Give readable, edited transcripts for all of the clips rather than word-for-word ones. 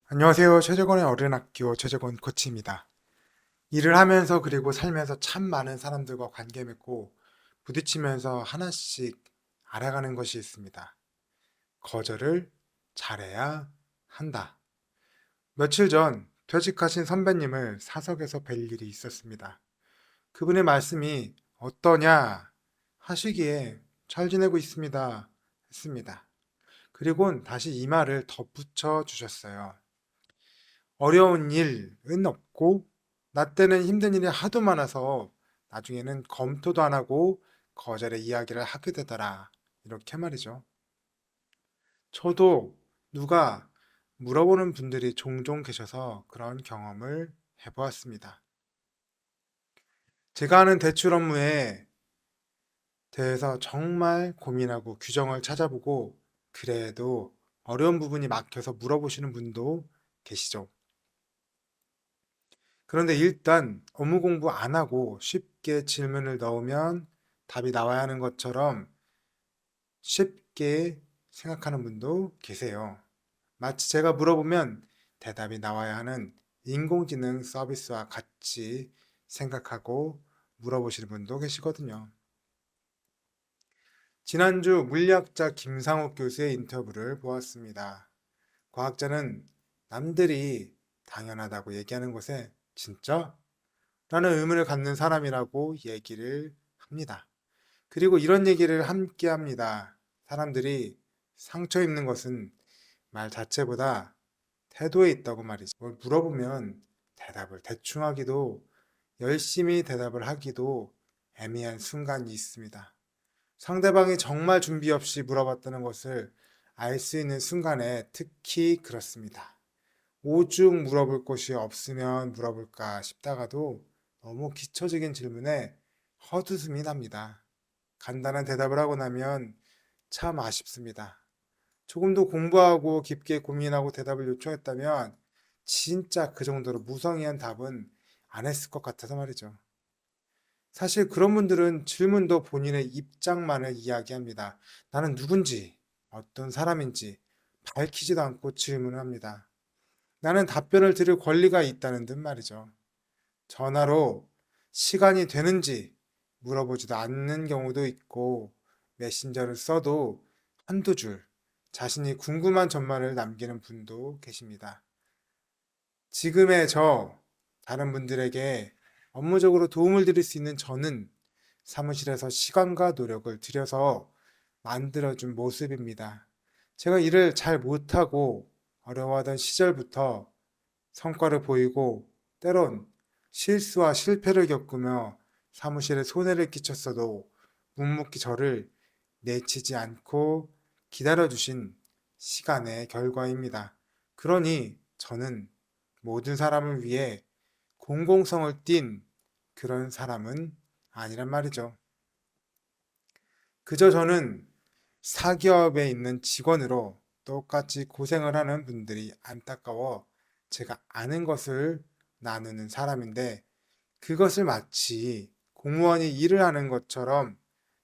안녕하세요. 최재권의 어린학교 최재권 코치입니다. 일을 하면서 그리고 살면서 참 많은 사람들과 관계 맺고 부딪히면서 하나씩 알아가는 것이 있습니다. 거절을 잘해야 한다. 며칠 전 퇴직하신 선배님을 사석에서 뵐 일이 있었습니다. 그분의 말씀이 어떠냐 하시기에 잘 지내고 있습니다 했습니다. 그리곤 다시 이 말을 덧붙여 주셨어요. 어려운 일은 없고 나 때는 힘든 일이 하도 많아서 나중에는 검토도 안 하고 거절의 이야기를 하게 되더라. 이렇게 말이죠. 저도 누가 물어보는 분들이 종종 계셔서 그런 경험을 해보았습니다. 제가 하는 대출 업무에 대해서 정말 고민하고 규정을 찾아보고 그래도 어려운 부분이 막혀서 물어보시는 분도 계시죠. 그런데 일단 업무 공부 안 하고 쉽게 질문을 넣으면 답이 나와야 하는 것처럼 쉽게 생각하는 분도 계세요. 마치 제가 물어보면 대답이 나와야 하는 인공지능 서비스와 같이 생각하고 물어보시는 분도 계시거든요. 지난주 물리학자 김상욱 교수의 인터뷰를 보았습니다. 과학자는 남들이 당연하다고 얘기하는 것에 진짜? 라는 의문을 갖는 사람이라고 얘기를 합니다. 그리고 이런 얘기를 함께 합니다. 사람들이 상처 입는 것은 말 자체보다 태도에 있다고 말이죠. 뭘 물어보면 대답을 대충 하기도 열심히 대답을 하기도 애매한 순간이 있습니다. 상대방이 정말 준비 없이 물어봤다는 것을 알 수 있는 순간에 특히 그렇습니다. 오죽 물어볼 것이 없으면 물어볼까 싶다가도 너무 기초적인 질문에 헛웃음이 납니다. 간단한 대답을 하고 나면 참 아쉽습니다. 조금 더 공부하고 깊게 고민하고 대답을 요청했다면 진짜 그 정도로 무성의한 답은 안 했을 것 같아서 말이죠. 사실 그런 분들은 질문도 본인의 입장만을 이야기합니다. 나는 누군지, 어떤 사람인지 밝히지도 않고 질문을 합니다. 나는 답변을 들을 권리가 있다는 듯 말이죠. 전화로 시간이 되는지 물어보지도 않는 경우도 있고 메신저를 써도 한두 줄 자신이 궁금한 점만을 남기는 분도 계십니다. 지금의 다른 분들에게 업무적으로 도움을 드릴 수 있는 저는 사무실에서 시간과 노력을 들여서 만들어준 모습입니다. 제가 일을 잘 못하고 어려워하던 시절부터 성과를 보이고 때론 실수와 실패를 겪으며 사무실에 손해를 끼쳤어도 묵묵히 저를 내치지 않고 기다려주신 시간의 결과입니다. 그러니 저는 모든 사람을 위해 공공성을 띤 그런 사람은 아니란 말이죠. 그저 저는 사기업에 있는 직원으로 똑같이 고생을 하는 분들이 안타까워 제가 아는 것을 나누는 사람인데 그것을 마치 공무원이 일을 하는 것처럼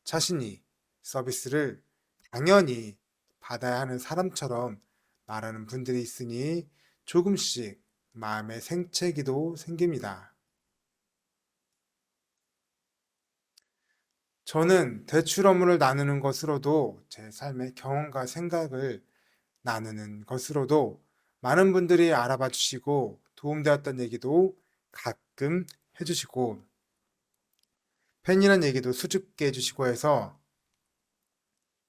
자신이 서비스를 당연히 받아야 하는 사람처럼 말하는 분들이 있으니 조금씩 마음의 생채기도 생깁니다. 저는 대출 업무를 나누는 것으로도 제 삶의 경험과 생각을 나누는 것으로도 많은 분들이 알아봐 주시고 도움되었던 얘기도 가끔 해주시고 팬이란 얘기도 수줍게 해주시고 해서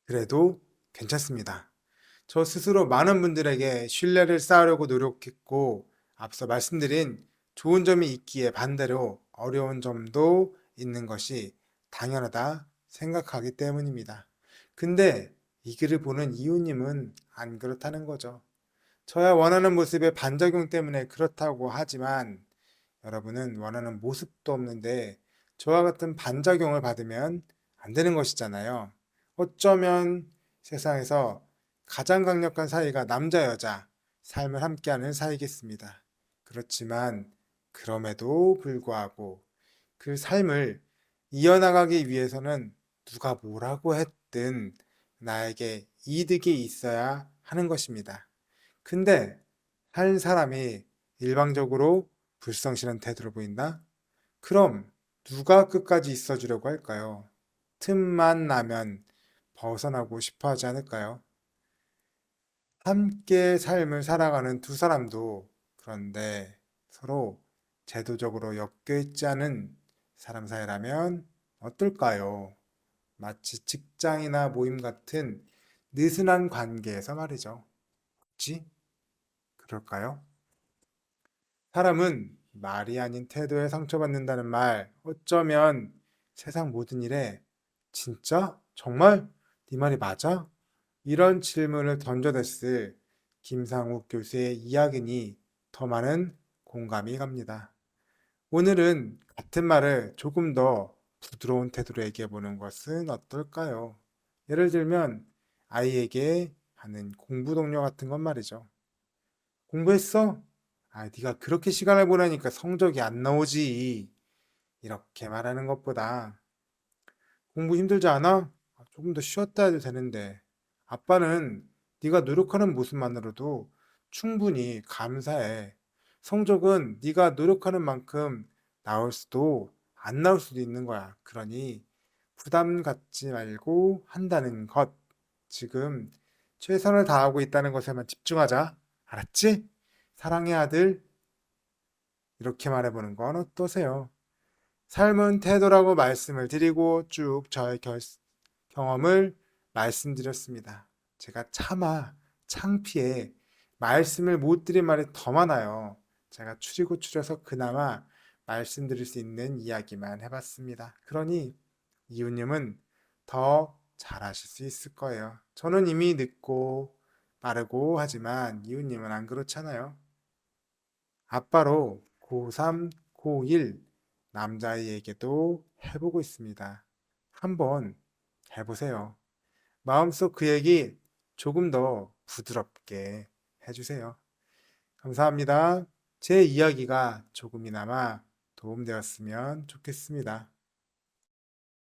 그래도 괜찮습니다. 저 스스로 많은 분들에게 신뢰를 쌓으려고 노력했고 앞서 말씀드린 좋은 점이 있기에 반대로 어려운 점도 있는 것이 당연하다 생각하기 때문입니다. 근데 이 글을 보는 이웃님은 안 그렇다는 거죠. 저야 원하는 모습의 반작용 때문에 그렇다고 하지만 여러분은 원하는 모습도 없는데 저와 같은 반작용을 받으면 안 되는 것이잖아요. 어쩌면 세상에서 가장 강력한 사이가 남자, 여자, 삶을 함께하는 사이겠습니다. 그렇지만 그럼에도 불구하고 그 삶을 이어나가기 위해서는 누가 뭐라고 했든 나에게 이득이 있어야 하는 것입니다. 근데 한 사람이 일방적으로 불성실한 태도를 보인다? 그럼 누가 끝까지 있어주려고 할까요? 틈만 나면 벗어나고 싶어 하지 않을까요? 함께 삶을 살아가는 두 사람도 그런데 서로 제도적으로 엮여 있지 않은 사람 사이라면 어떨까요? 마치 직장이나 모임 같은 느슨한 관계에서 말이죠. 혹시 그럴까요? 사람은 말이 아닌 태도에 상처받는다는 말, 어쩌면 세상 모든 일에 진짜? 정말? 네 말이 맞아? 이런 질문을 던져댔을 김상욱 교수의 이야기니 더 많은 공감이 갑니다. 오늘은 같은 말을 조금 더 부드러운 태도로 얘기해 보는 것은 어떨까요? 예를 들면 아이에게 하는 공부 동료 같은 건 말이죠. 공부했어? 아, 네가 그렇게 시간을 보내니까 성적이 안 나오지. 이렇게 말하는 것보다 공부 힘들지 않아? 아, 조금 더 쉬었다 해도 되는데. 아빠는 네가 노력하는 모습만으로도 충분히 감사해. 성적은 네가 노력하는 만큼 나올 수도 안 나올 수도 있는 거야. 그러니 부담 갖지 말고 한다는 것. 지금 최선을 다하고 있다는 것에만 집중하자. 알았지? 사랑의 아들. 이렇게 말해보는 건 어떠세요? 삶은 태도라고 말씀을 드리고 쭉 저의 경험을 말씀드렸습니다. 제가 차마 창피해 말씀을 못 드린 말이 더 많아요. 제가 추리고 추려서 그나마 말씀드릴 수 있는 이야기만 해봤습니다. 그러니 이웃님은 더 잘하실 수 있을 거예요. 저는 이미 늦고 빠르고 하지만 이웃님은 안 그렇잖아요. 아빠로 고3, 고1 남자아이에게도 해보고 있습니다. 한번 해보세요. 마음속 그 얘기 조금 더 부드럽게 해주세요. 감사합니다. 제 이야기가 조금이나마 도움되었으면 좋겠습니다.